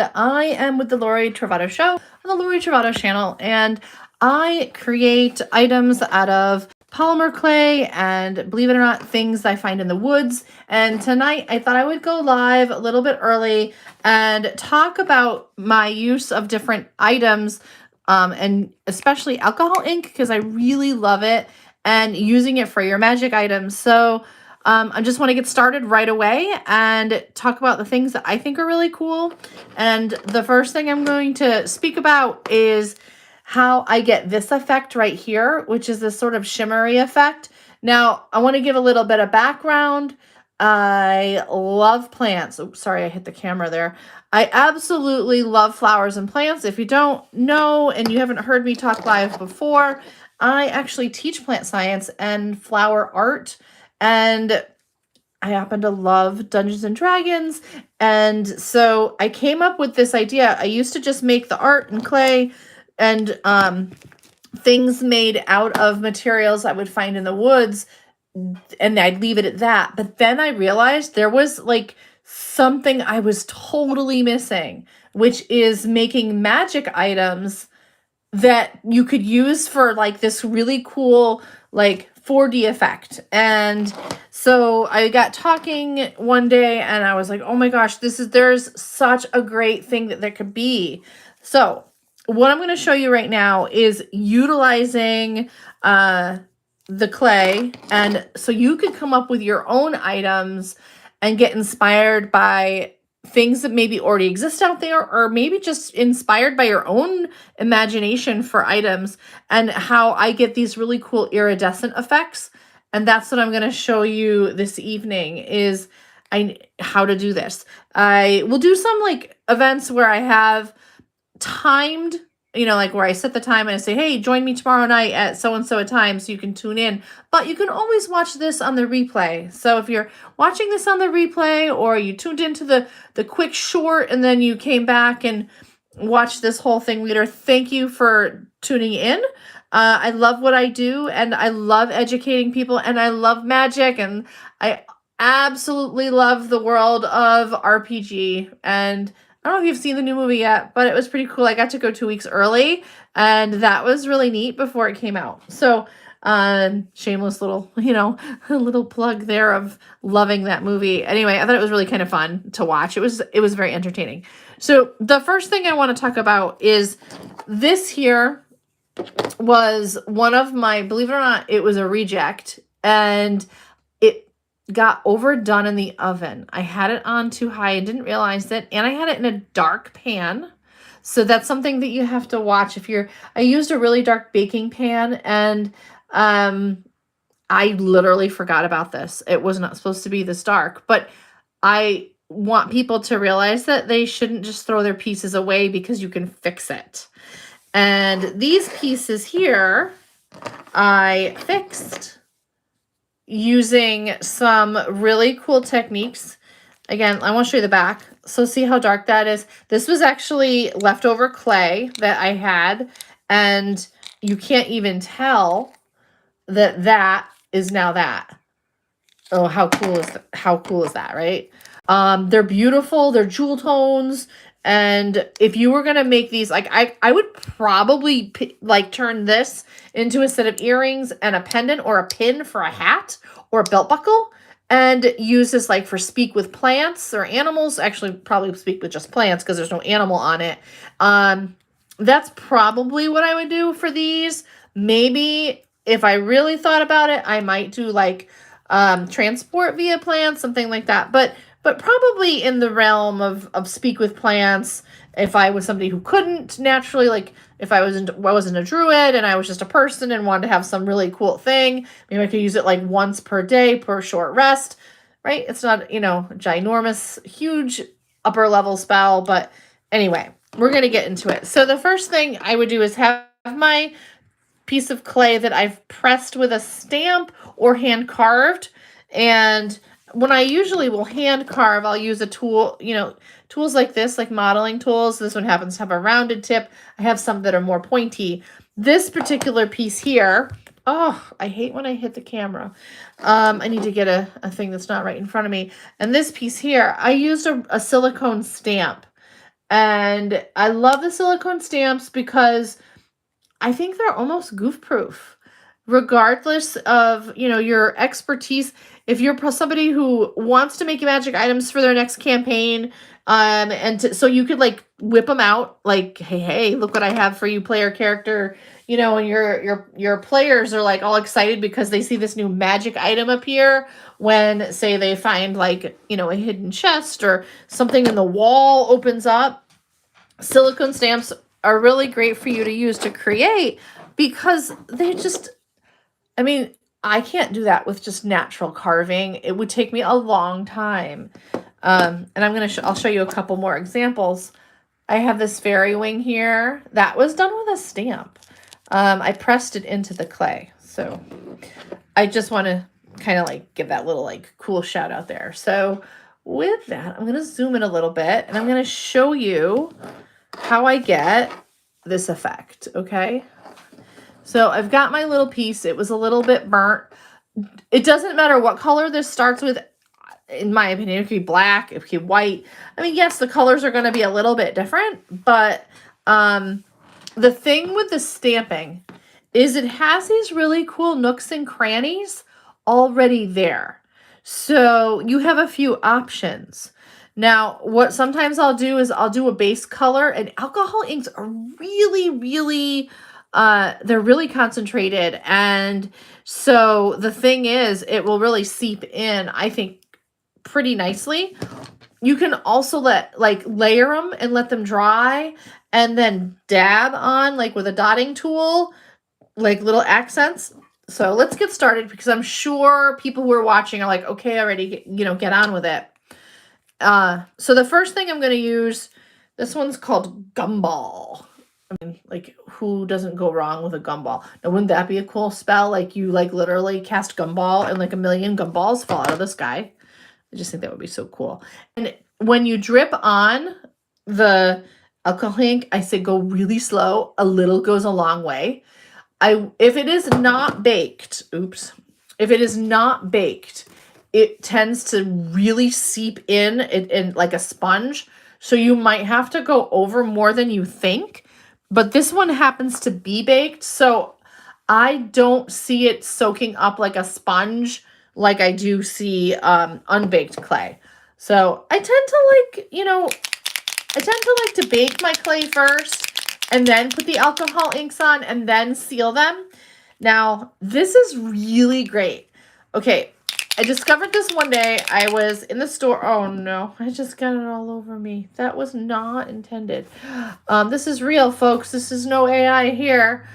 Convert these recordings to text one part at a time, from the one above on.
I am with the Lori Travato Show on the Lori Travato channel, and I create items out of polymer clay and, believe it or not, things I find in the woods. And tonight I thought I would go live a little bit early and talk about my use of different items, and especially alcohol ink, because I really love it, and using it for your magic items. So I just want to get started right away and talk about the things that I think are really cool. And the first thing I'm going to speak about is how I get this effect right here, which is this sort of shimmery effect. Now, I want to give a little bit of background. I love plants. Oops, sorry, I hit the camera there. I absolutely love flowers and plants. If you don't know and you haven't heard me talk live before, I actually teach plant science and flower art. And I happen to love Dungeons and Dragons. And so I came up with this idea. I used to just make the art and clay and things made out of materials I would find in the woods, and I'd leave it at that. But then I realized there was like something I was totally missing, which is making magic items that you could use for like this really cool like 4D effect. And so I got talking one day and I was like, oh my gosh, there's such a great thing that there could be. So what I'm going to show you right now is utilizing the clay. And so you could come up with your own items and get inspired by things that maybe already exist out there, or maybe just inspired by your own imagination for items, and how I get these really cool iridescent effects. And that's what I'm going to show you this evening is how to do this. I will do some like events where I have timed, like where I set the time and I say, hey, join me tomorrow night at so-and-so a time so you can tune in. But you can always watch this on the replay. So if you're watching this on the replay, or you tuned into the quick short and then you came back and watched this whole thing later, thank you for tuning in. I love what I do, and I love educating people, and I love magic, and I absolutely love the world of RPG. And I don't know if you've seen the new movie yet, but it was pretty cool. I got to go 2 weeks early, and that was really neat before it came out. So, shameless little, a little plug there of loving that movie. Anyway, I thought it was really kind of fun to watch. It was very entertaining. So the first thing I want to talk about is this here was one of my, believe it or not, it was a reject, and it got overdone in the oven. I had it on too high and didn't realize it, and I had it in a dark pan. So that's something that you have to watch. I used a really dark baking pan, and I literally forgot about this. It was not supposed to be this dark, but I want people to realize that they shouldn't just throw their pieces away because you can fix it. And these pieces here, I fixed using some really cool techniques. Again, I want to show you the back. So see how dark that is? This was actually leftover clay that I had, and you can't even tell that that is now that. Oh, how cool is that, right? They're beautiful. They're jewel tones. And if you were going to make these, like I would probably like turn this into a set of earrings and a pendant or a pin for a hat or a belt buckle, and use this like for speak with plants or animals. Actually, probably speak with just plants because there's no animal on it. That's probably what I would do for these. Maybe if I really thought about it, I might do like transport via plants, something like that. But probably in the realm of speak with plants, if I was somebody who couldn't naturally, like if I wasn't a druid and I was just a person and wanted to have some really cool thing, maybe I could use it like once per day per short rest, right? It's not, ginormous, huge upper level spell, but anyway, we're going to get into it. So the first thing I would do is have my piece of clay that I've pressed with a stamp or hand carved. And when I usually will hand carve, I'll use a tool, tools like this, like modeling tools. This one happens to have a rounded tip. I have some that are more pointy. This particular piece here, oh, I hate when I hit the camera. I need to get a thing that's not right in front of me. And this piece here, I used a silicone stamp. And I love the silicone stamps because I think they're almost goof proof. Regardless of, your expertise, if you're somebody who wants to make magic items for their next campaign, so you could like whip them out, like, hey, look what I have for you, player character, and your players are like all excited because they see this new magic item appear when, say, they find like, a hidden chest or something in the wall opens up. Silicone stamps are really great for you to use to create because they just, I can't do that with just natural carving. It would take me a long time. And I'll show you a couple more examples. I have this fairy wing here that was done with a stamp. I pressed it into the clay. So I just want to kind of like give that little like cool shout out there. So with that, I'm going to zoom in a little bit and I'm going to show you how I get this effect. Okay. So I've got my little piece. It was a little bit burnt. It doesn't matter what color this starts with. In my opinion, it could be black, it could be white. Yes, the colors are going to be a little bit different, but the thing with the stamping is it has these really cool nooks and crannies already there. So you have a few options. Now, what sometimes I'll do is I'll do a base color, and alcohol inks are really, really they're really concentrated. And so the thing is, it will really seep in, I think, pretty nicely. You can also layer them and let them dry and then dab on like with a dotting tool, like little accents. So let's get started because I'm sure people who are watching are like, okay, already, get on with it. So the first thing I'm going to use, this one's called Gumball. Like, who doesn't go wrong with a gumball? Now, wouldn't that be a cool spell? Like, you like literally cast gumball and like a million gumballs fall out of the sky. I just think that would be so cool. And when you drip on the alcohol ink, I say go really slow. A little goes a long way. If it is not baked, if it is not baked, it tends to really seep in like a sponge. So you might have to go over more than you think. But this one happens to be baked, so I don't see it soaking up like a sponge like I do see unbaked clay. So I tend to like to bake my clay first and then put the alcohol inks on and then seal them. Now, this is really great. Okay, I discovered this one day. I was in the store. Oh no, I just got it all over me. That was not intended. This is real, folks. This is no AI here.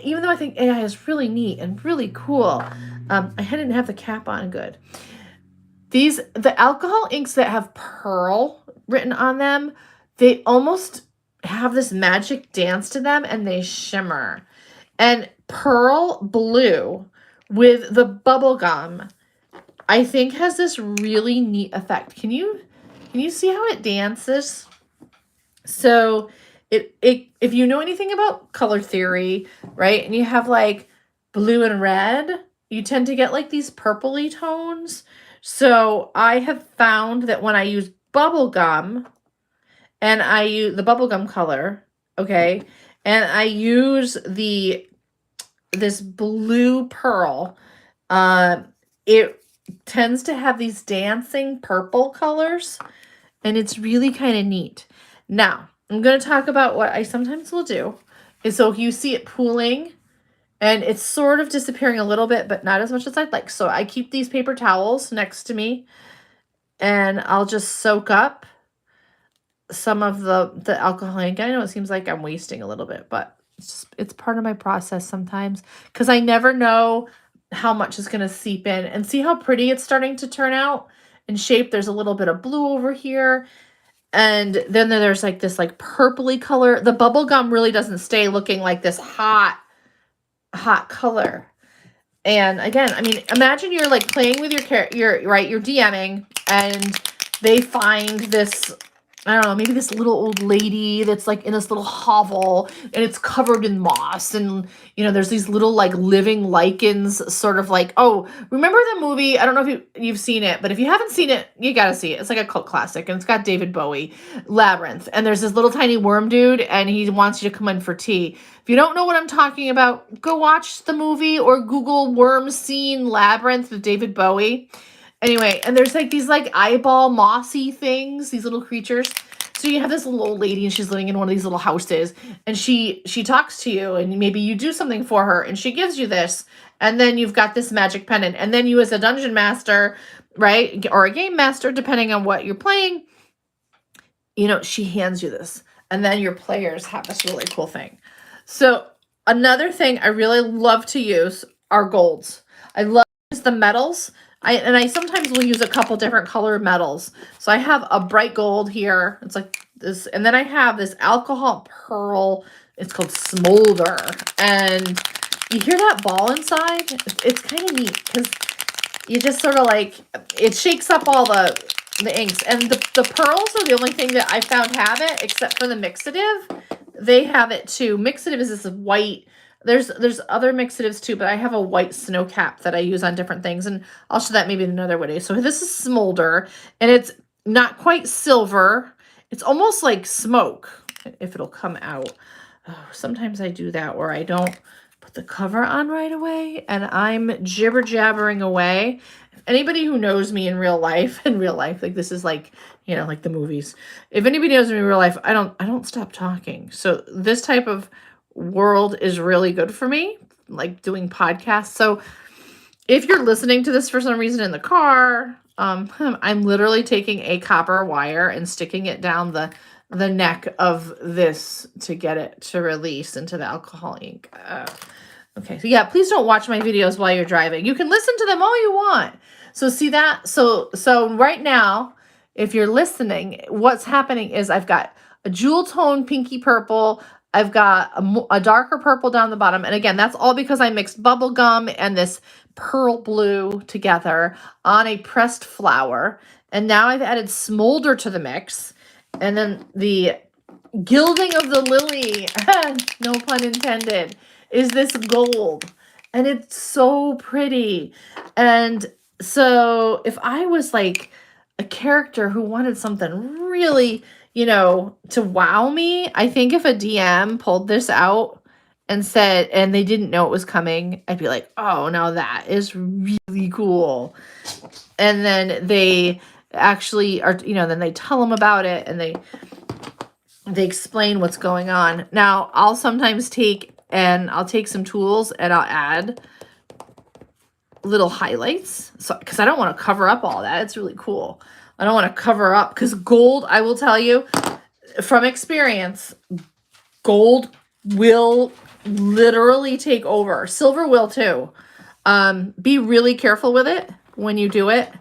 Even though I think AI is really neat and really cool. I didn't have the cap on good. The alcohol inks that have pearl written on them, they almost have this magic dance to them and they shimmer. And pearl blue with the bubble gum, I think, has this really neat effect. Can you see how it dances? So if you know anything about color theory, right, and you have like blue and red, you tend to get like these purpley tones. So I have found that when I use bubble gum and I use the bubble gum color, okay, and I use this blue pearl, it tends to have these dancing purple colors, and it's really kind of neat. Now, I'm going to talk about what I sometimes will do. Is so you see it pooling, and it's sort of disappearing a little bit, but not as much as I'd like. So I keep these paper towels next to me, and I'll just soak up some of the alcohol ink. I know it seems like I'm wasting a little bit, but it's part of my process sometimes because I never know how much is going to seep in. And see how pretty it's starting to turn out in shape. There's a little bit of blue over here. And then there's like this like purpley color. The bubble gum really doesn't stay looking like this hot color. And again, imagine you're like playing with your DMing and they find this I don't know, maybe this little old lady that's like in this little hovel and it's covered in moss and there's these little like living lichens sort of like, oh, remember the movie? I don't know if you've seen it, but if you haven't seen it, you got to see it. It's like a cult classic and it's got David Bowie, Labyrinth. And there's this little tiny worm dude and he wants you to come in for tea. If you don't know what I'm talking about, go watch the movie or Google worm scene Labyrinth with David Bowie. Anyway, and there's like these like eyeball mossy things, these little creatures. So you have this little old lady and she's living in one of these little houses and she talks to you and maybe you do something for her and she gives you this and then you've got this magic pendant and then you as a dungeon master, right, or a game master, depending on what you're playing, she hands you this and then your players have this really cool thing. So another thing I really love to use are golds. I love to use the metals. I sometimes will use a couple different color metals. So I have a bright gold here. It's like this. And then I have this alcohol pearl. It's called Smolder. And you hear that ball inside? It's kind of neat because you just sort of like, it shakes up all the inks. And the pearls are the only thing that I found have it, except for the mixative. They have it too. Mixative is this white. There's other mixatives too, but I have a white snow cap that I use on different things, and I'll show that maybe in another video. So this is Smolder, and it's not quite silver. It's almost like smoke, if it'll come out. Oh, sometimes I do that where I don't put the cover on right away, and I'm jibber-jabbering away. If anybody who knows me in real life, like this is like, like the movies. If anybody knows me in real life, I don't stop talking. So this type of world is really good for me, like doing podcasts. So if you're listening to this for some reason in the car, I'm literally taking a copper wire and sticking it down the neck of this to get it to release into the alcohol ink. Okay, so yeah, please don't watch my videos while you're driving. You can listen to them all you want. So see that? So right now, if you're listening, what's happening is I've got a jewel tone pinky purple. I've got a darker purple down the bottom. And again, that's all because I mixed bubble gum and this pearl blue together on a pressed flower. And now I've added Smolder to the mix. And then the gilding of the lily, no pun intended, is this gold. And it's so pretty. And so if I was like a character who wanted something really, to wow me, I think if a DM pulled this out and said, and they didn't know it was coming, I'd be like, oh, no, that is really cool. And then they actually are, then they tell them about it and they explain what's going on. Now, I'll sometimes take some tools and I'll add little highlights. So, because I don't want to cover up all that. It's really cool. I don't want to cover up because gold, I will tell you from experience, gold will literally take over. Silver will too. Be really careful with it when you do it.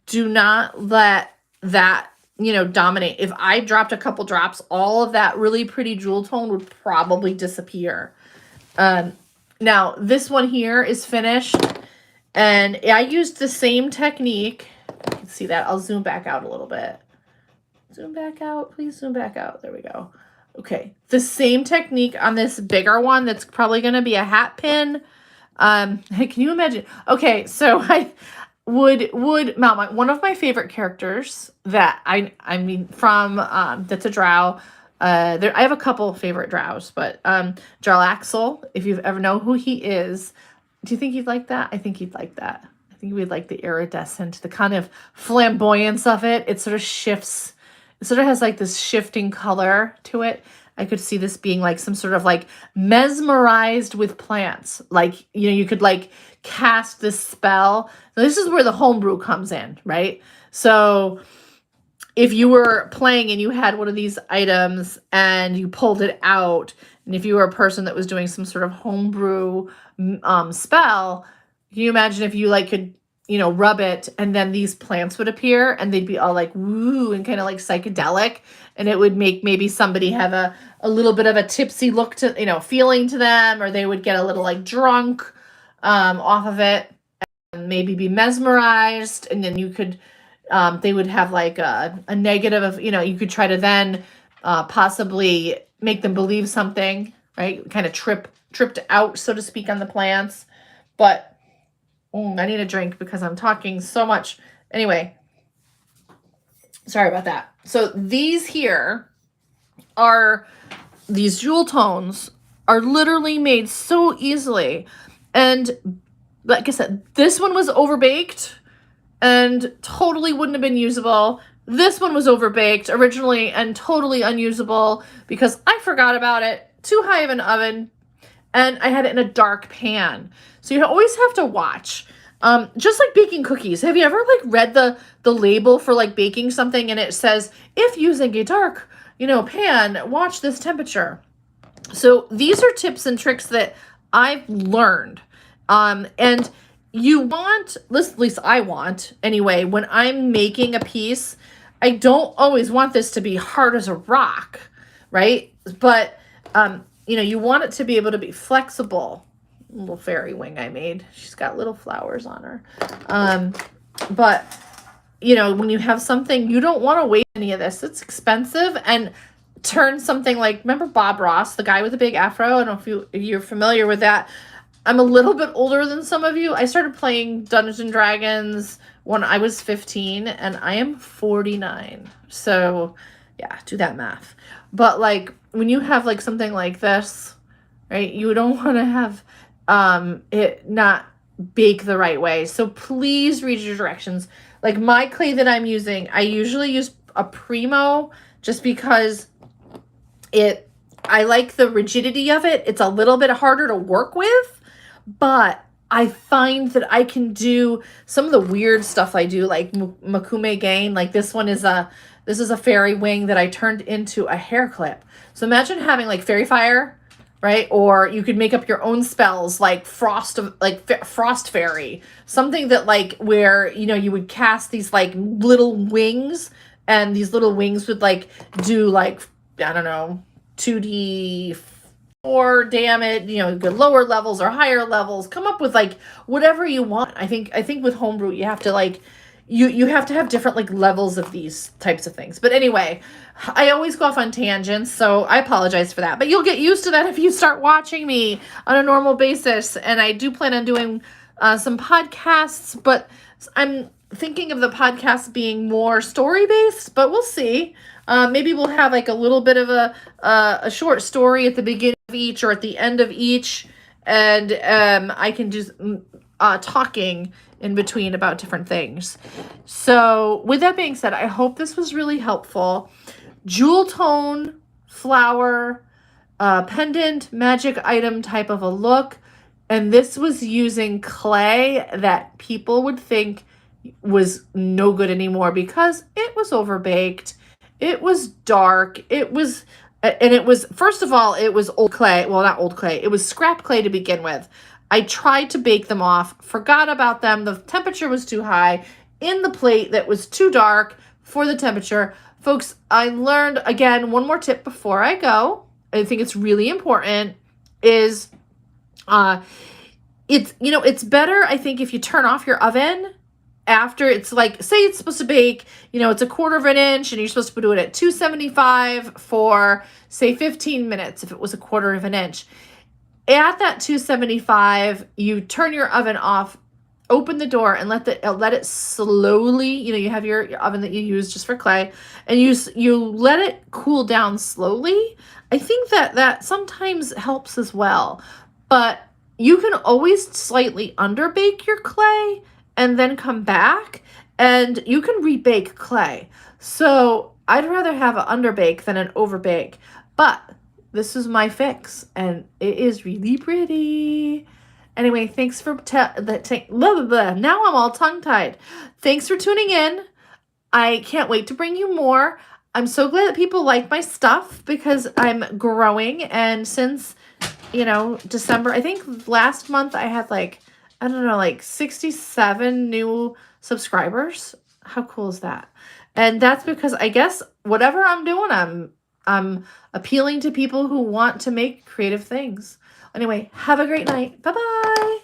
Do not let that, dominate. If I dropped a couple drops, all of that really pretty jewel tone would probably disappear. Now, this one here is finished. And I used the same technique. You can see that. I'll zoom back out a little bit. Zoom back out. Please zoom back out. There we go. Okay. The same technique on this bigger one that's probably going to be a hat pin. Can you imagine? Okay, so I would one of my favorite characters that I mean from that's a drow. I have a couple favorite drows, but Jarlaxle, if you've ever know who he is, do you think you'd like that? I think he'd like that. I think we'd like the iridescent, the kind of flamboyance of it. It sort of shifts. It sort of has like this shifting color to it. I could see this being like some sort of like mesmerized with plants. Like, you could like cast this spell. Now, this is where the homebrew comes in, right? So if you were playing and you had one of these items and you pulled it out, and if you were a person that was doing some sort of homebrew spell, can you imagine if you like could, rub it and then these plants would appear and they'd be all like woo and kind of like psychedelic, and it would make maybe somebody have a little bit of a tipsy look to, feeling to them, or they would get a little like drunk off of it and maybe be mesmerized, and then you could they would have like a negative of, you could try to then possibly make them believe something, right? Kind of tripped out, so to speak, on the plants. But I need a drink because I'm talking so much. Anyway, sorry about that. So these here are, these jewel tones are literally made so easily. And like I said, this one was overbaked and totally wouldn't have been usable. This one was overbaked originally and totally unusable because I forgot about it. Too high of an oven, and I had it in a dark pan. So you always have to watch. Just like baking cookies. Have you ever like read the label for like baking something and it says, if using a dark, pan, watch this temperature. So these are tips and tricks that I've learned. And you want, at least I want anyway, when I'm making a piece, I don't always want this to be hard as a rock, right? But, you want it to be able to be flexible. Little fairy wing I made. She's got little flowers on her. But, when you have something, you don't want to waste any of this. It's expensive, and turn something like, remember Bob Ross, the guy with the big afro? I don't know if you're familiar with that. I'm a little bit older than some of you. I started playing Dungeons and Dragons when I was 15, and I am 49. So, yeah, do that math. But, like, when you have, like, something like this, right, you don't want to have it not bake the right way. So please read your directions. Like, my clay that I'm using, I usually use a Primo just because I like the rigidity of it. It's a little bit harder to work with, but I find that I can do some of the weird stuff I do, like Makume Gain. Like this is a fairy wing that I turned into a hair clip. So imagine having like fairy fire, right? Or you could make up your own spells like frost fairy, something that like where, you would cast these like little wings, and these little wings would like do like, I don't know, 2d4 damage, good lower levels or higher levels. Come up with like whatever you want. I think with homebrew you have to like you have to have different like levels of these types of things. But anyway, I always go off on tangents, so I apologize for that. But you'll get used to that if you start watching me on a normal basis. And I do plan on doing some podcasts, but I'm thinking of the podcast being more story-based, but we'll see. Maybe we'll have like a little bit of a short story at the beginning of each or at the end of each, and I can do talking in between about different things. So with that being said, I hope this was really helpful. Jewel tone, flower, pendant, magic item type of a look. And this was using clay that people would think was no good anymore because it was overbaked. It was dark. It was, first of all, it was old clay. Well, not old clay. It was scrap clay to begin with. I tried to bake them off, forgot about them. The temperature was too high in the plate that was too dark for the temperature. Folks, I learned, again, one more tip before I go. I think it's really important is it's better, I think, if you turn off your oven after it's like, say it's supposed to bake, it's 1/4 of an inch and you're supposed to do it at 275 for, say, 15 minutes if it was 1/4 of an inch. At that 275, you turn your oven off, open the door, and let it slowly, you have your oven that you use just for clay, and you let it cool down slowly. I think that sometimes helps as well. But you can always slightly underbake your clay and then come back, and you can rebake clay. So I'd rather have an underbake than an overbake. But this is my fix, and it is really pretty. Anyway, thanks for blah, blah, blah. Now I'm all tongue-tied. Thanks for tuning in. I can't wait to bring you more. I'm so glad that people like my stuff because I'm growing, and since, December, I think last month I had like 67 new subscribers. How cool is that? And that's because I guess whatever I'm doing, I'm appealing to people who want to make creative things. Anyway, have a great night. Bye-bye.